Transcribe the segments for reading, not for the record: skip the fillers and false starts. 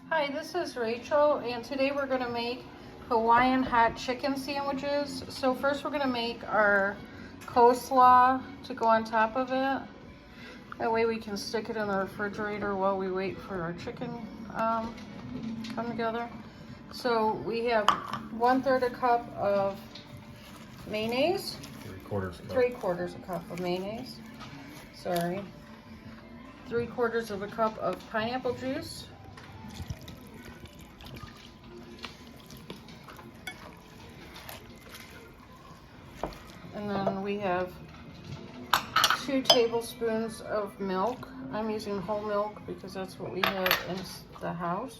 Hi, this is Rachel, and today we're going to make Hawaiian hot chicken sandwiches. So first we're going to make our coleslaw to go on top of it. That way we can stick it in the refrigerator while we wait for our chicken come together. So we have 1/3 a cup of mayonnaise. 3/4 cup. 3/4 a cup of mayonnaise. Sorry. 3/4 of a cup of pineapple juice. And then we have 2 tablespoons of milk. I'm using whole milk because that's what we have in the house.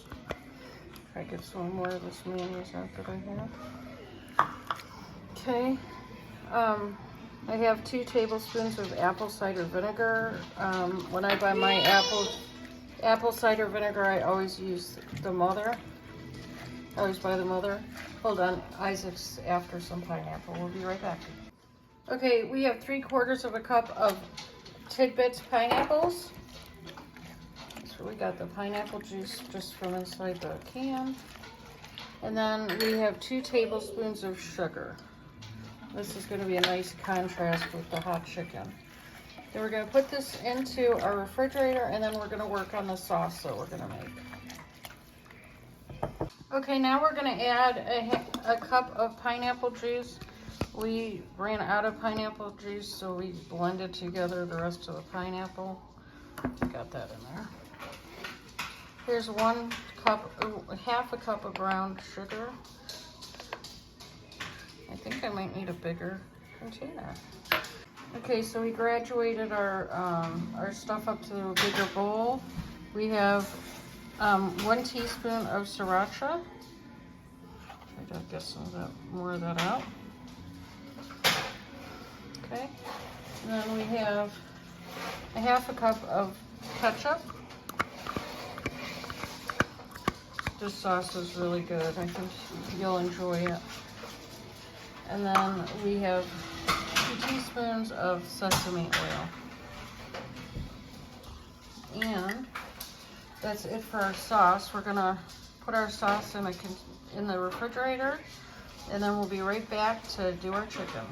Try to get some more of this mayonnaise out that I have. Okay. I have 2 tablespoons of apple cider vinegar. When I buy my apple cider vinegar, I always use the mother. I always buy the mother. Hold on, Isaac's after some pineapple. We'll be right back. Okay, we have 3/4 of a cup of tidbits pineapples. So we got the pineapple juice just from inside the can. And then we have 2 tablespoons of sugar. This is going to be a nice contrast with the hot chicken. Then we're going to put this into our refrigerator, and then we're going to work on the sauce that we're going to make. Okay, now we're going to add a cup of pineapple juice. We ran out of pineapple juice, so we blended together the rest of the pineapple. Got that in there. Here's 1 cup, half a cup of brown sugar. I think I might need a bigger container. Okay, so we graduated our stuff up to a bigger bowl. We have 1 teaspoon of sriracha. I gotta get some of that, more of that out. Okay, and then we have a half a cup of ketchup. This sauce is really good. I think you'll enjoy it. And then we have 2 teaspoons of sesame oil. And that's it for our sauce. We're gonna put our sauce in the refrigerator, and then we'll be right back to do our chicken.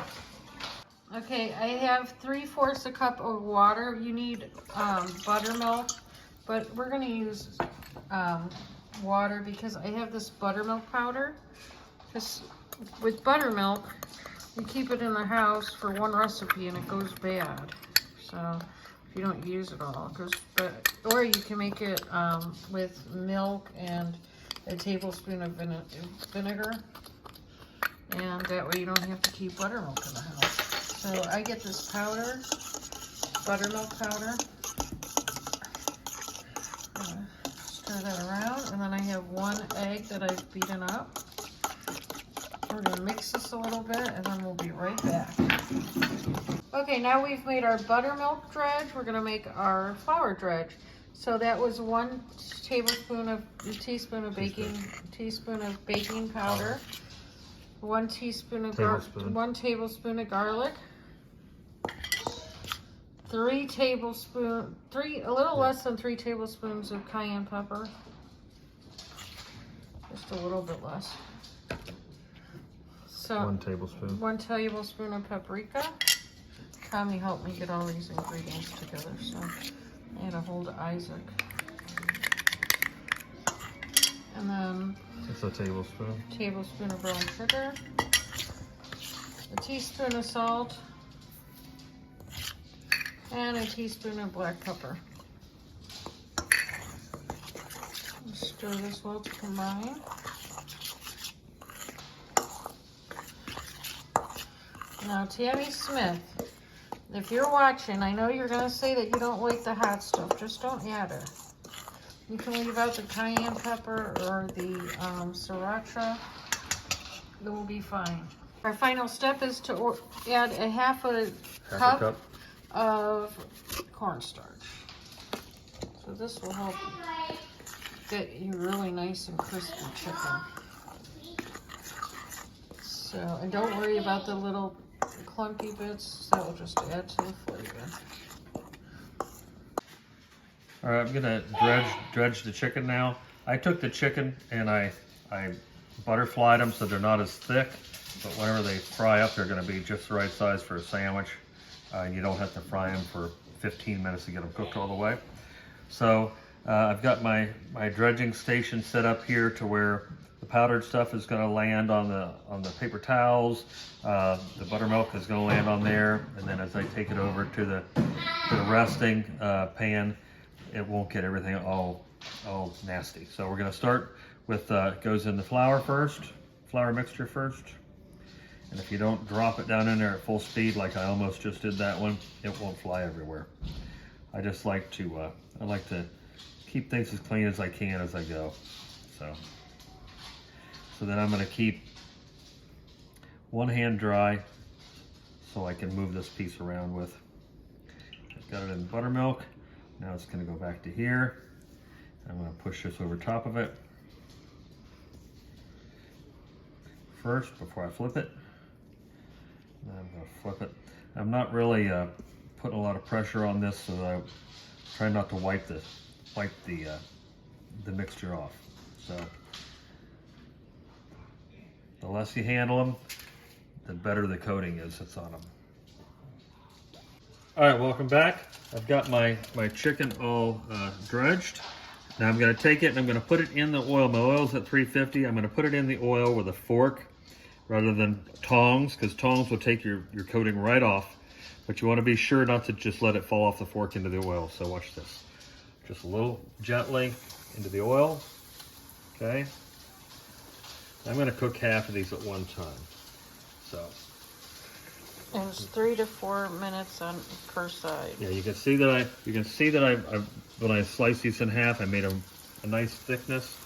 Okay, I have 3/4 a cup of water. You need buttermilk, but we're gonna use water because I have this buttermilk powder. Because with buttermilk, you keep it in the house for 1 recipe and it goes bad. So if you don't use it all, it goes bad. Or you can make it with milk and a tablespoon of vinegar, and that way you don't have to keep buttermilk in the house. So I get this powder, buttermilk powder. Stir that around, and then I have 1 egg that I've beaten up. We're gonna mix this a little bit, and then we'll be right back. Okay, now we've made our buttermilk dredge. We're gonna make our flour dredge. So that was 1 teaspoon of baking powder, 1 teaspoon of 1 tablespoon of garlic, a little less than 3 tablespoons of cayenne pepper, just a little bit less. So 1 tablespoon. 1 tablespoon of paprika. Tommy helped me get all these ingredients together, so I had to hold Isaac. And then it's a tablespoon of brown sugar, a teaspoon of salt, and a teaspoon of black pepper. Stir this well to combine. Now, Tammy Smith, if you're watching, I know you're going to say that you don't like the hot stuff. Just don't add it. You can leave out the cayenne pepper or the sriracha. It will be fine. Our final step is to add a half a cup of cornstarch. So this will help get you really nice and crispy chicken. So, and don't worry about the little clunky bits. That will just add to the flavor. All right, I'm gonna dredge the chicken now. I took the chicken and I butterflied them so they're not as thick, but whenever they fry up, they're gonna be just the right size for a sandwich. You don't have to fry them for 15 minutes to get them cooked all the way. So I've got my dredging station set up here to where the powdered stuff is gonna land on the paper towels. The buttermilk is gonna land on there, and then as I take it over to the resting pan, it won't get everything all nasty. So we're gonna start with, goes in the flour mixture first. And if you don't drop it down in there at full speed, like I almost just did that one, it won't fly everywhere. I just like to, I like to keep things as clean as I can as I go. So then I'm gonna keep one hand dry so I can move this piece around with. I've got it in buttermilk. Now it's gonna go back to here. I'm gonna push this over top of it first before I flip it. I'm gonna flip it. I'm not really putting a lot of pressure on this, so I try not to wipe the mixture off. So the less you handle them, the better the coating is that's on them. All right, welcome back. I've got my chicken all dredged. Now I'm gonna take it and I'm gonna put it in the oil. My oil's at 350. I'm gonna put it in the oil with a fork rather than tongs, because tongs will take your coating right off. But you wanna be sure not to just let it fall off the fork into the oil. So watch this. Just a little gently into the oil, okay? I'm gonna cook half of these at one time, so. And it's 3 to 4 minutes on per side. Yeah, you can see that I when I slice these in half, I made them a nice thickness,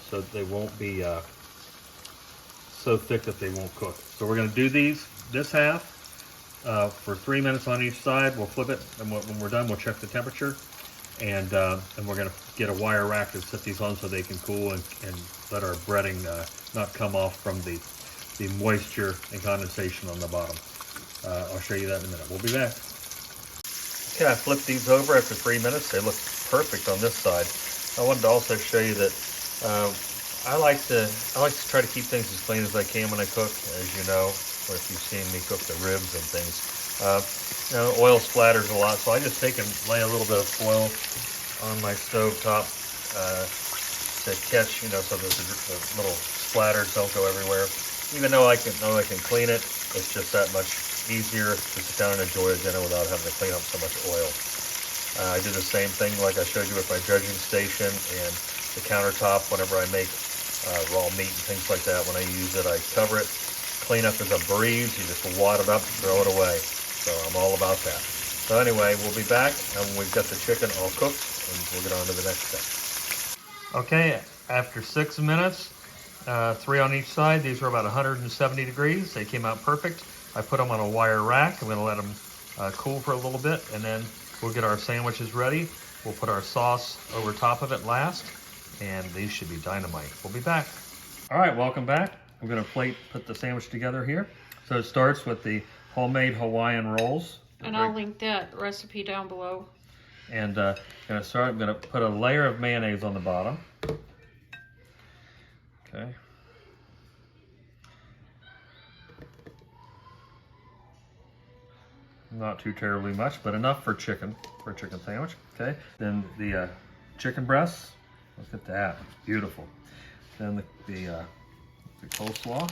so they won't be so thick that they won't cook. So we're gonna do this half for 3 minutes on each side. We'll flip it, and when we're done, we'll check the temperature, and we're gonna get a wire rack to set these on so they can cool and let our breading not come off from the moisture and condensation on the bottom. I'll show you that in a minute. We'll be back. Okay, I flipped these over after 3 minutes. They look perfect on this side. I wanted to also show you that I like to try to keep things as clean as I can when I cook, as you know, or if you've seen me cook the ribs and things. Oil splatters a lot, so I just take and lay a little bit of foil on my stove top to catch, so that the little splatters don't go everywhere. Even though I can clean it, it's just that much easier to sit down and enjoy a dinner without having to clean up so much oil. I do the same thing like I showed you with my dredging station and the countertop. Whenever I make raw meat and things like that, when I use it, I cover it. Clean up as a breeze. You just wad it up, throw it away. So I'm all about that. So anyway, we'll be back and we've got the chicken all cooked, and we'll get on to the next step. Okay, after 6 minutes, 3 on each side. These were about 170 degrees. They came out perfect. I put them on a wire rack. I'm gonna let them cool for a little bit, and then we'll get our sandwiches ready. We'll put our sauce over top of it last, and these should be dynamite. We'll be back. All right, welcome back. I'm gonna put the sandwich together here. So it starts with the homemade Hawaiian rolls. And I'll link that recipe down below. And I'm gonna put a layer of mayonnaise on the bottom. Okay. Not too terribly much, but enough for a chicken sandwich. Okay. Then the chicken breasts. Look at that, it's beautiful. Then the coleslaw.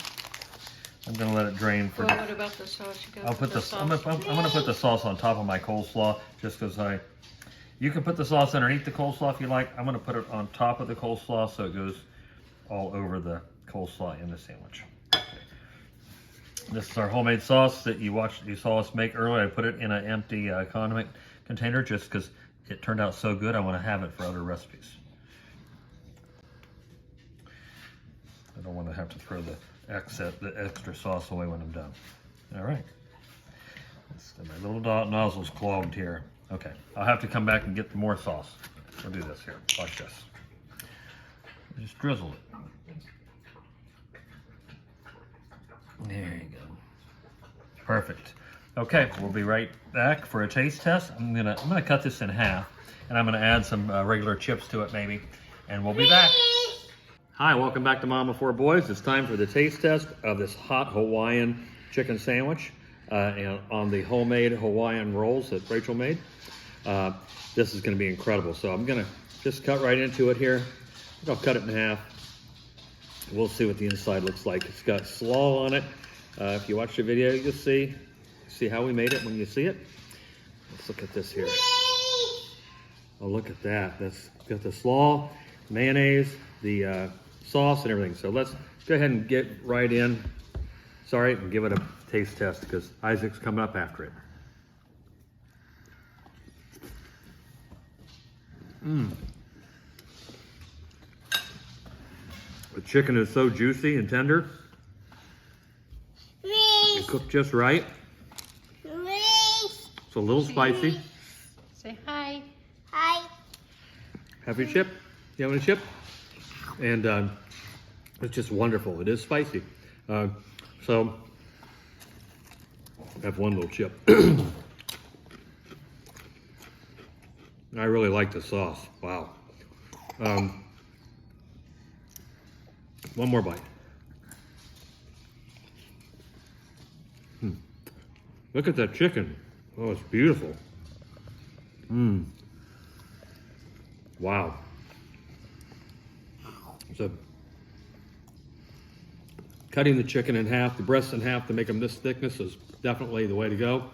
I'm gonna let it drain for. Well, what about the sauce? I'm gonna put the sauce on top of my coleslaw just because you can put the sauce underneath the coleslaw if you like. I'm gonna put it on top of the coleslaw so it goes all over the coleslaw in the sandwich. Okay. This is our homemade sauce that you saw us make earlier. I put it in an empty condiment container just because it turned out so good. I want to have it for other recipes. I don't want to have to throw the extra sauce away when I'm done. All right. My little nozzle's clogged here. Okay, I'll have to come back and get more sauce. We'll do this here. Watch this. Just drizzle it. There you go. Perfect. Okay, we'll be right back for a taste test. I'm gonna cut this in half, and I'm gonna add some regular chips to it maybe, and we'll be back. Hi, welcome back to Mama Four Boys. It's time for the taste test of this hot Hawaiian chicken sandwich and on the homemade Hawaiian rolls that Rachel made. This is going to be incredible. So I'm going to just cut right into it here. I'll cut it in half. We'll see what the inside looks like. It's got slaw on it. If you watch the video, you'll see how we made it when you see it. Let's look at this here. Oh, look at that. That's got the slaw, mayonnaise, the sauce and everything. So let's go ahead and get right in. Sorry, and give it a taste test because Isaac's coming up after it. The chicken is so juicy and tender. It cooked just right. It's a little spicy. Say hi. Hi. Have your chip? You have a chip? And it's just wonderful. It is spicy. So I have one little chip. I really like the sauce. Wow. One more bite. Look at that chicken. Oh, it's beautiful. Wow. So cutting the chicken in half, the breasts in half to make them this thickness is definitely the way to go.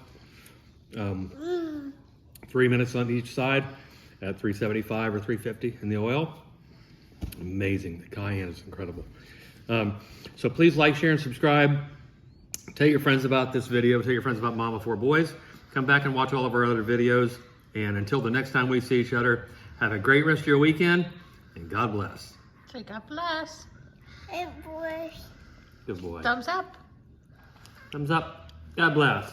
3 minutes on each side at 375 or 350 in the oil. Amazing. The cayenne is incredible. So please like, share, and subscribe. Tell your friends about this video. Tell your friends about Mama Four Boys. Come back and watch all of our other videos. And until the next time we see each other, have a great rest of your weekend, and God bless. Say God bless. It was. Good boy. Thumbs up. Thumbs up. God bless.